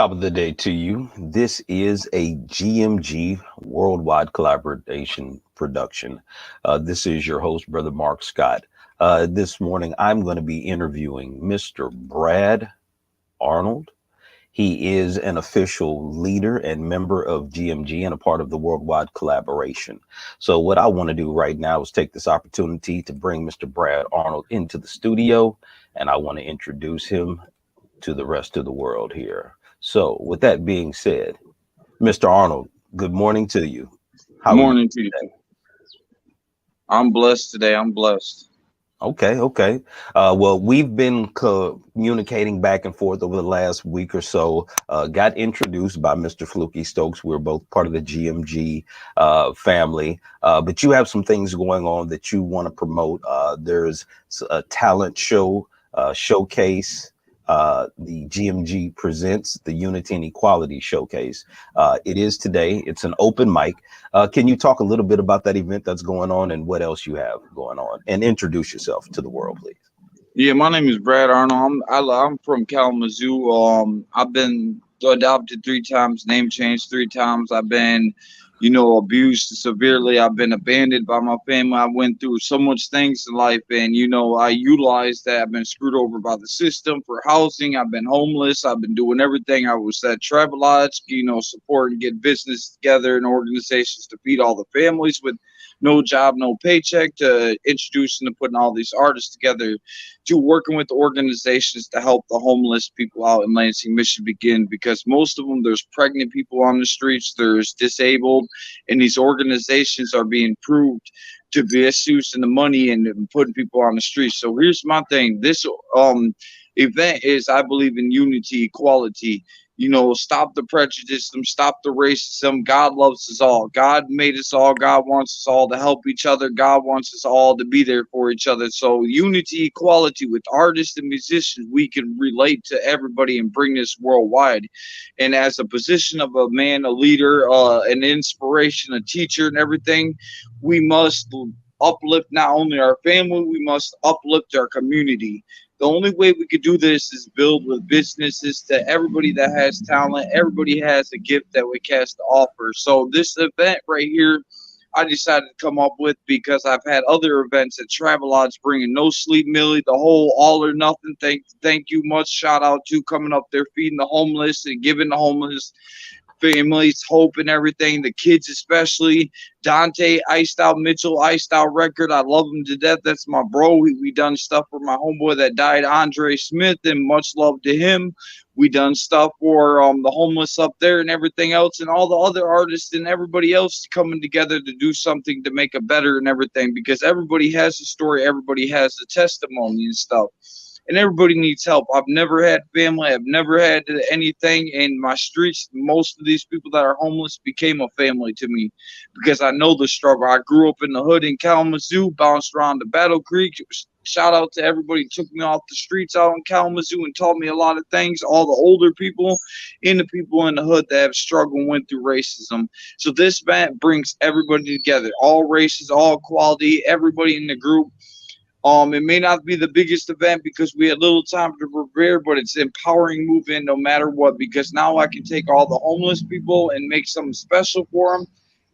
Top of the day to you. This is a GMG Worldwide Collaboration production. This is your host, Brother Mark Scott. This morning, I'm going to be interviewing Mr. Brad Arnold. He is an official leader and member of GMG and a part of the Worldwide Collaboration. So, what I want to do right now is take this opportunity to bring Mr. Brad Arnold into the studio, and I want to introduce him to the rest of the world here. So, with that being said, Mr. Arnold, good morning to you. Good How are you morning to you. today? I'm blessed today. I'm blessed. Okay. Well, we've been communicating back and forth over the last week or so. Got introduced by Mr. Fluky Stokes. We're both part of the GMG family. But you have some things going on that you want to promote. There's a talent show, showcase. The GMG presents the Unity and Equality Showcase. It is today. It's an open mic. Can you talk a little bit about that event that's going on and what else you have going on, and introduce yourself to the world, please? Yeah, my name is Brad Arnold. I'm from Kalamazoo. I've been adopted 3 times, name changed 3 times. I've been, abused severely. I've been abandoned by my family. I went through so much things in life, and I utilized that. I've been screwed over by the system for housing. I've been homeless. I've been doing everything. I was at Travelodge, support and get business together and organizations to feed all the families with no job, no paycheck, to introducing and putting all these artists together, to working with organizations to help the homeless people out in Lansing, Michigan, because most of them, there's pregnant people on the streets, there's disabled, and these organizations are being proved to be misusing the money and putting people on the streets. So here's my thing. This event is, I believe in unity, equality. Stop the prejudice, stop the racism. God loves us all. God made us all. God wants us all to help each other. God wants us all to be there for each other. So unity, equality with artists and musicians, we can relate to everybody and bring this worldwide. And as a position of a man, a leader, an inspiration, a teacher, and everything, we must uplift not only our family, we must uplift our community. The only way we could do this is build with businesses that everybody that has talent, everybody has a gift that we has to offer. So this event right here, I decided to come up with because I've had other events at Travelodge bringing No Sleep Millie, the whole all or nothing. Thank you much. Shout out to coming up there feeding the homeless and giving the homeless families hope and everything, the kids especially. Dante, Iced Out Mitchell, Iced Out Record, I love him to death. That's my bro. We done stuff for my homeboy that died, Andre Smith, and much love to him. We done stuff for the homeless up there and everything else, and all the other artists and everybody else coming together to do something to make it better and everything, because everybody has a story, everybody has a testimony and stuff, and everybody needs help. I've never had family. I've never had anything in my streets. Most of these people that are homeless became a family to me because I know the struggle. I grew up in the hood in Kalamazoo, bounced around to Battle Creek. Shout out to everybody who took me off the streets out in Kalamazoo and taught me a lot of things, all the older people and the people in the hood that have struggled and went through racism. So this event brings everybody together, all races, all quality, everybody in the group. It may not be the biggest event because we had little time to prepare, but it's empowering movement no matter what, because now I can take all the homeless people and make something special for them.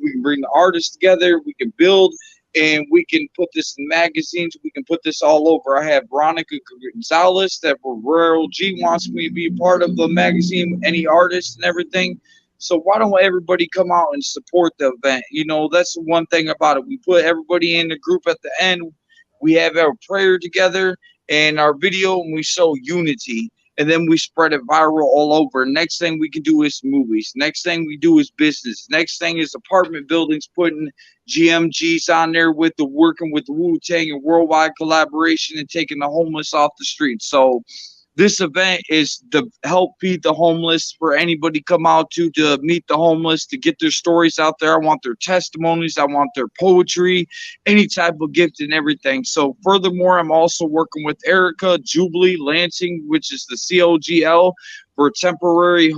We can bring the artists together, we can build, and we can put this in magazines. We can put this all over. I have Veronica Gonzalez that for Royal G wants me to be a part of the magazine, any artist and everything. So why don't everybody come out and support the event? That's the one thing about it. We put everybody in the group at the end. We have our prayer together and our video, and we show unity. And then we spread it viral all over. Next thing we can do is movies. Next thing we do is business. Next thing is apartment buildings, putting GMGs on there with the working with Wu-Tang and worldwide collaboration and taking the homeless off the streets. So this event is to help feed the homeless, for anybody come out to meet the homeless, to get their stories out there. I want their testimonies. I want their poetry, any type of gift and everything. So furthermore, I'm also working with Erica Jubilee Lansing, which is the COGL, for temporary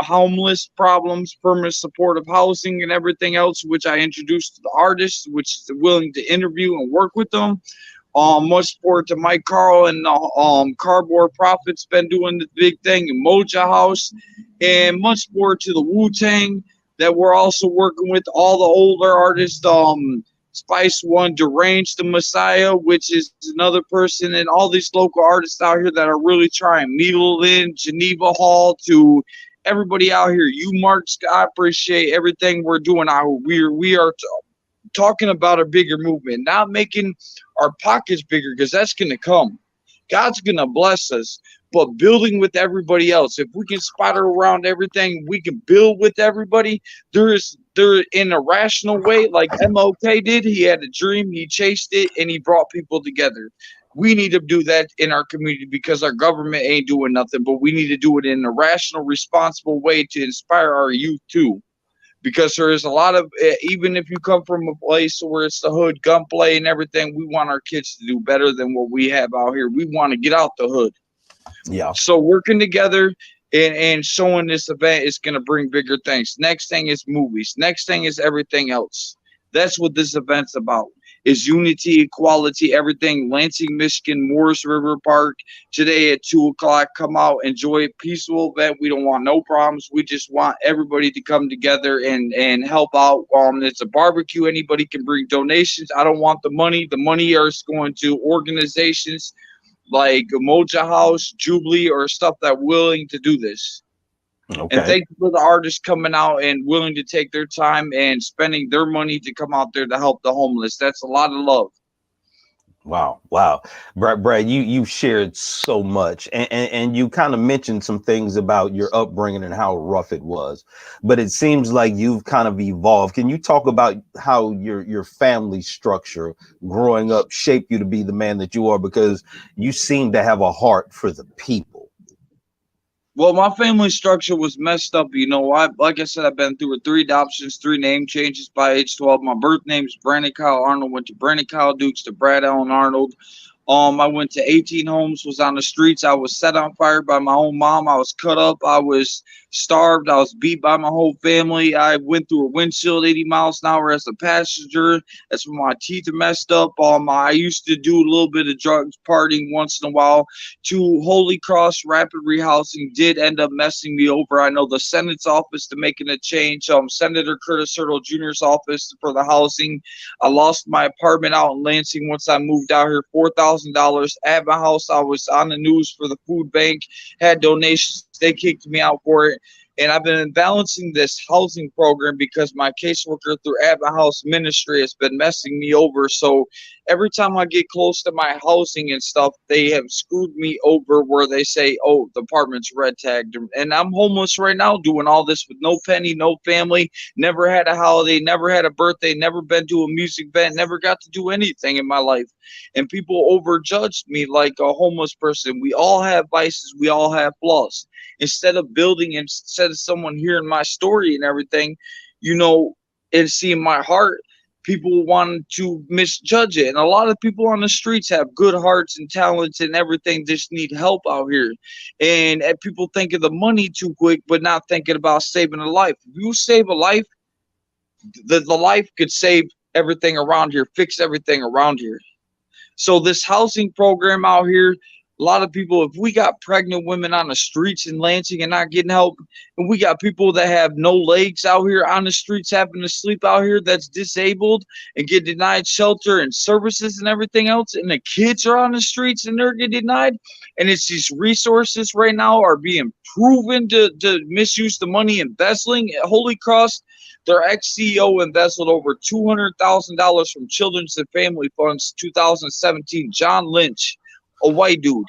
homeless problems, permanent supportive housing, and everything else, which I introduced to the artists, which is willing to interview and work with them. Much support to Mike Carl and Cardboard Profits been doing the big thing in Moja House, and much support to the Wu Tang that we're also working with all the older artists. Spice One, Deranged the Messiah, which is another person, and all these local artists out here that are really trying. Needle in Geneva Hall to everybody out here. You, Mark Scott, appreciate everything we're doing out here. We are talking about a bigger movement, not making our pockets bigger because that's going to come. God's going to bless us, but building with everybody else. If we can spider around everything, we can build with everybody. There in a rational way, like MLK did. He had a dream, he chased it, and he brought people together. We need to do that in our community because our government ain't doing nothing, but we need to do it in a rational, responsible way to inspire our youth too, because there is a lot of even if you come from a place where it's the hood gunplay and everything, we want our kids to do better than what we have out here. We want to get out the hood. Yeah. So working together and showing this event is going to bring bigger things. Next thing is movies. Next thing is everything else. That's what this event's about. Is unity, equality, everything. Lansing, Michigan, Morris River Park today at 2 o'clock. Come out, enjoy a peaceful event. We don't want no problems. We just want everybody to come together and help out. It's a barbecue. Anybody can bring donations. I don't want the money. The money is going to organizations like Moja House, Jubilee, or stuff that willing to do this. And Okay. thank you for the artists coming out and willing to take their time and spending their money to come out there to help the homeless. That's a lot of love. Wow, wow, Brad, you shared so much, and you kind of mentioned some things about your upbringing and how rough it was, but it seems like you've kind of evolved. Can you talk about how your family structure growing up shaped you to be the man that you are? Because you seem to have a heart for the people. Well, my family structure was messed up. Like I said, I've been through three adoptions, three name changes by age 12. My birth name's Brandon Kyle Arnold. Went to Brandon Kyle Dukes to Brad Allen Arnold. I went to 18 homes, was on the streets. I was set on fire by my own mom. I was cut up. I was starved. I was beat by my whole family. I went through a windshield 80 miles an hour as a passenger. That's when my teeth are messed up. I used to do a little bit of drugs, partying once in a while. To Holy Cross Rapid Rehousing did end up messing me over. I know the Senate's office to making a change. Senator Curtis Hurdle Jr.'s office for the housing. I lost my apartment out in Lansing once I moved out here. $4,000 at my house. I was on the news for the food bank, had donations. They kicked me out for it. And I've been balancing this housing program because my caseworker through At My House Ministry has been messing me over. So every time I get close to my housing and stuff, they have screwed me over where they say, oh, the apartment's red tagged. And I'm homeless right now doing all this with no penny, no family, never had a holiday, never had a birthday, never been to a music event, never got to do anything in my life. And people overjudged me like a homeless person. We all have vices. We all have flaws. Instead of building, instead of someone hearing my story and everything, you know, and seeing my heart, people want to misjudge it. And a lot of people on the streets have good hearts and talents and everything, just need help out here. And people think of the money too quick, but not thinking about saving a life. If you save a life, the life could save everything around here, fix everything around here. So this housing program out here, a lot of people, if we got pregnant women on the streets in Lansing and not getting help, and we got people that have no legs out here on the streets having to sleep out here that's disabled and get denied shelter and services and everything else, and the kids are on the streets and they're getting denied, and it's these resources right now are being proven to misuse the money embezzling. At Holy Cross, their ex-CEO embezzled over $200,000 from Children's and Family Funds 2017. John Lynch, a white dude.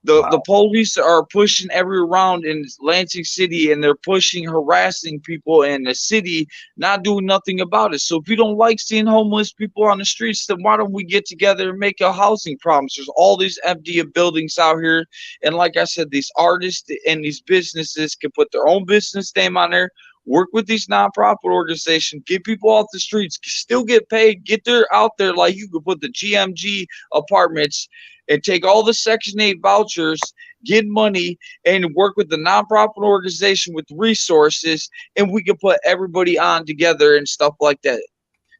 The Wow. police are pushing every round in Lansing City, and they're pushing, harassing people in the city, not doing nothing about it. So if you don't like seeing homeless people on the streets, then why don't we get together and make a housing problem? There's all these empty buildings out here, and like I said, these artists and these businesses can put their own business name on there. Work with these nonprofit organizations, get people off the streets, still get paid, get there out there. Like you could put the GMG apartments and take all the Section 8 vouchers, get money, and work with the nonprofit organization with resources, and we can put everybody on together and stuff like that.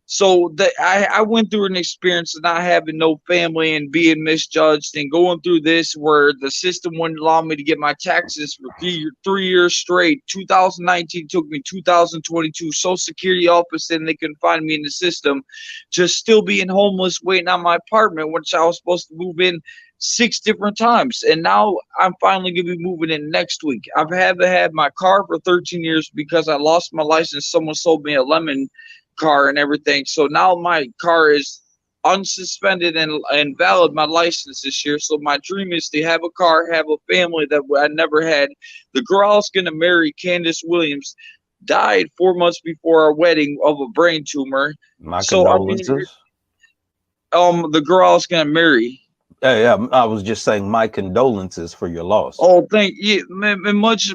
So that I went through an experience of not having no family and being misjudged and going through this where the system wouldn't allow me to get my taxes for 3 years straight. 2019 took me 2022. Social Security office and they couldn't find me in the system. Just still being homeless, waiting on my apartment, which I was supposed to move in 6 different times. And now I'm finally gonna be moving in next week. I've had my car for 13 years because I lost my license. Someone sold me a lemon car and everything. So now my car is unsuspended and valid, my license this year. So my dream is to have a car, have a family that I never had. The girl I was going to marry, Candace Williams, died 4 months before our wedding of a brain tumor. My So I mean, condolences. the girl I was going to marry. Yeah, I was just saying my condolences for your loss. Oh, thank you, man, much.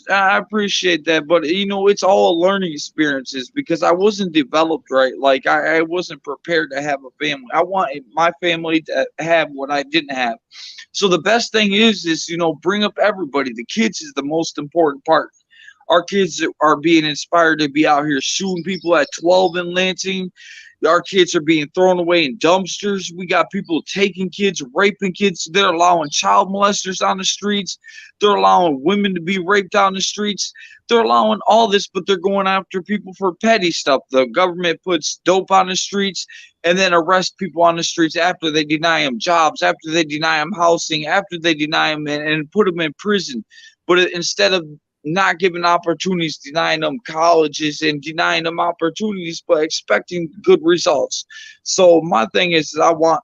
I appreciate that, but it's all learning experiences because I wasn't developed right. Like I wasn't prepared to have a family. I wanted my family to have what I didn't have. So the best thing is bring up everybody. The kids is the most important part. Our kids are being inspired to be out here shooting people at 12 in Lansing. Our kids are being thrown away in dumpsters. We got people taking kids, raping kids. They're allowing child molesters on the streets. They're allowing women to be raped on the streets. They're allowing all this, but they're going after people for petty stuff. The government puts dope on the streets and then arrest people on the streets after they deny them jobs, after they deny them housing, after they deny them and put them in prison. But instead of not giving opportunities, denying them colleges and denying them opportunities, but expecting good results. So my thing is I want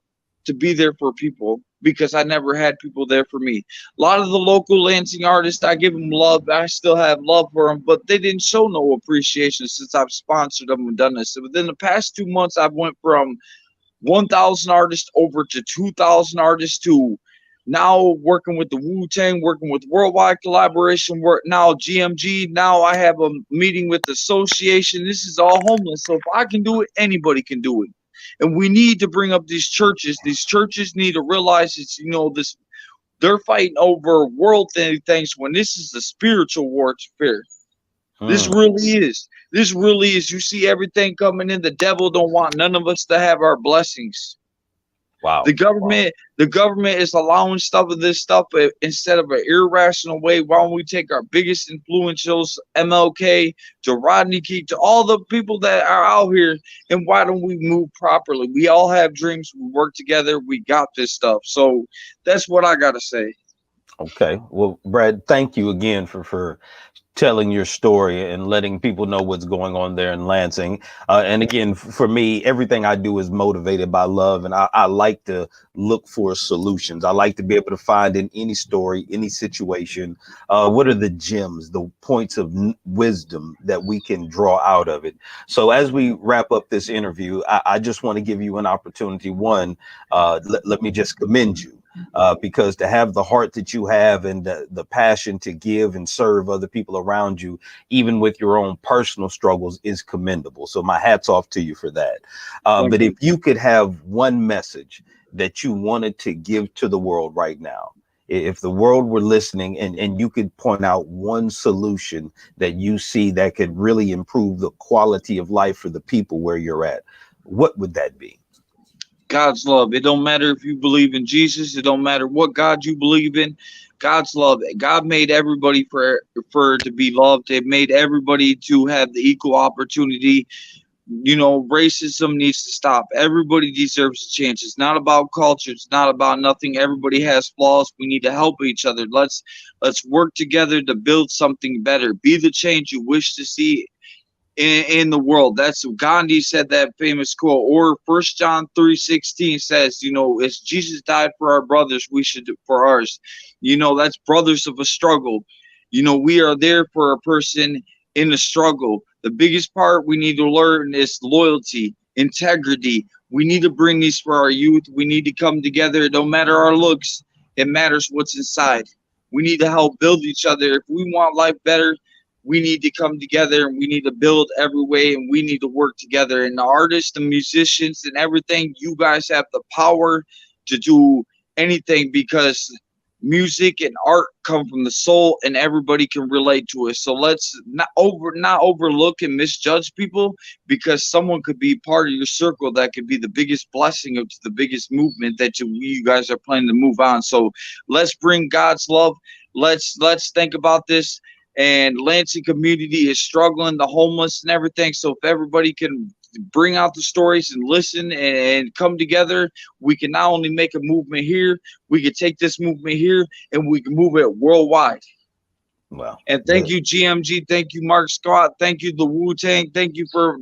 to be there for people because I never had people there for me. A lot of the local Lansing artists, I give them love. I still have love for them, but they didn't show no appreciation since I've sponsored them and done this. So within the past 2 months, I've went from 1,000 artists over to 2,000 artists to now working with the Wu Tang, working with worldwide collaboration, work now GMG. Now I have a meeting with the association. This is all homeless. So if I can do it, anybody can do it. And we need to bring up these churches. These churches need to realize this they're fighting over world things when this is a spiritual warfare. This Mm, really is. This really is. You see everything coming in. The devil don't want none of us to have our blessings. The wow. Wow. government, the government is allowing stuff of this stuff instead of an irrational way. Why don't we take our biggest influentials, MLK, to Rodney King, to all the people that are out here, and why don't we move properly? We all have dreams. We work together. We got this stuff. So that's what I gotta say. Okay. Well, Brad, thank you again for telling your story and letting people know what's going on there in Lansing. And again, for me, everything I do is motivated by love, and I like to look for solutions. I like to be able to find in any story, any situation, what are the gems, the points of wisdom that we can draw out of it. So as we wrap up this interview, I just want to give you an opportunity. One, let me just commend you. Because to have the heart that you have and the passion to give and serve other people around you, even with your own personal struggles, is commendable. So my hat's off to you for that. Thank But if you. you could have one message that you wanted to give to the world right now, if the world were listening and you could point out one solution that you see that could really improve the quality of life for the people where you're at, what would that be? God's love. It don't matter if you believe in Jesus. It don't matter what God you believe in. God's love. God made everybody for to be loved. It made everybody to have the equal opportunity. Racism needs to stop. Everybody deserves a chance. It's not about culture. It's not about nothing. Everybody has flaws. We need to help each other. Let's work together to build something better. Be the change you wish to see in the world. That's Gandhi said that famous quote. Or First John 3:16 says, as Jesus died for our brothers, we should do for ours. That's brothers of a struggle. We are there for a person in the struggle. The biggest part we need to learn is loyalty, integrity. We need to bring these for our youth. We need to come together. It don't matter our looks. It matters what's inside. We need to help build each other. If we want life better, we need to come together and we need to build every way and we need to work together. And the artists, the musicians, and everything, you guys have the power to do anything because music and art come from the soul, and everybody can relate to it. So let's not overlook and misjudge people, because someone could be part of your circle that could be the biggest blessing of the biggest movement that you guys are planning to move on. So let's bring God's love. Let's think about this. And Lansing community is struggling, the homeless and everything. So if everybody can bring out the stories and listen and come together, we can not only make a movement here, we can take this movement here and we can move it worldwide. Well, And thank the, you, GMG. Thank you, Mark Scott. Thank you, the Wu Tang. Thank you for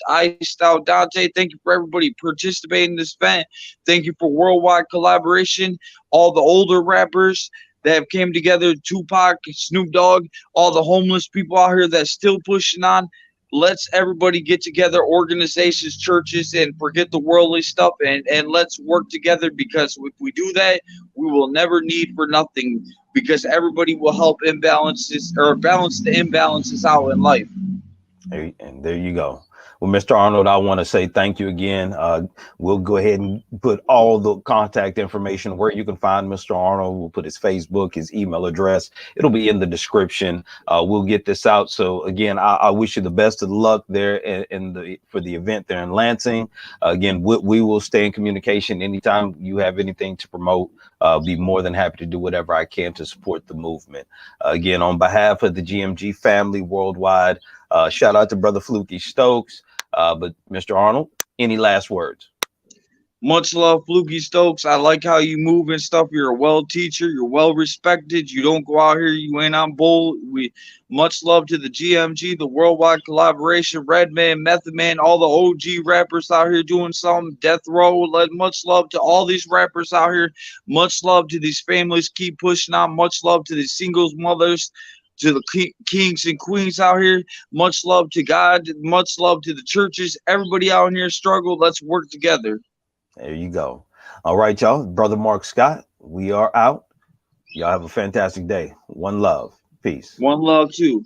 Iced Out Dante. Thank you for everybody participating in this event. Thank you for worldwide collaboration. All the older rappers that have came together, Tupac, Snoop Dogg, all the homeless people out here that's still pushing on. Let's everybody get together, organizations, churches, and forget the worldly stuff, and let's work together, because if we do that, we will never need for nothing, because everybody will help imbalances or balance the imbalances out in life. and there you go. Well, Mr. Arnold, I want to say thank you again. We'll go ahead and put all the contact information where you can find Mr. Arnold. We'll put his Facebook, his email address. It'll be in the description. We'll get this out. So again, I wish you the best of luck there for the event there in Lansing. Again, we will stay in communication anytime you have anything to promote. Be more than happy to do whatever I can to support the movement. Again, on behalf of the GMG family worldwide, shout out to Brother Fluky Stokes. But Mr. Arnold, any last words? Much love, Fluky Stokes. I like how you move and stuff. You're a well teacher. You're well respected. You don't go out here. You ain't on bull. We much love to the GMG, the worldwide collaboration, Redman, Method Man, all the OG rappers out here doing something. Death Row. Much love to all these rappers out here. Much love to these families. Keep pushing on. Much love to the singles mothers, to the kings and queens out here. Much love to God. Much love to the churches. Everybody out here struggle. Let's work together. There you go. All right, y'all. Brother Mark Scott, we are out. Y'all have a fantastic day. One love. Peace. One love too.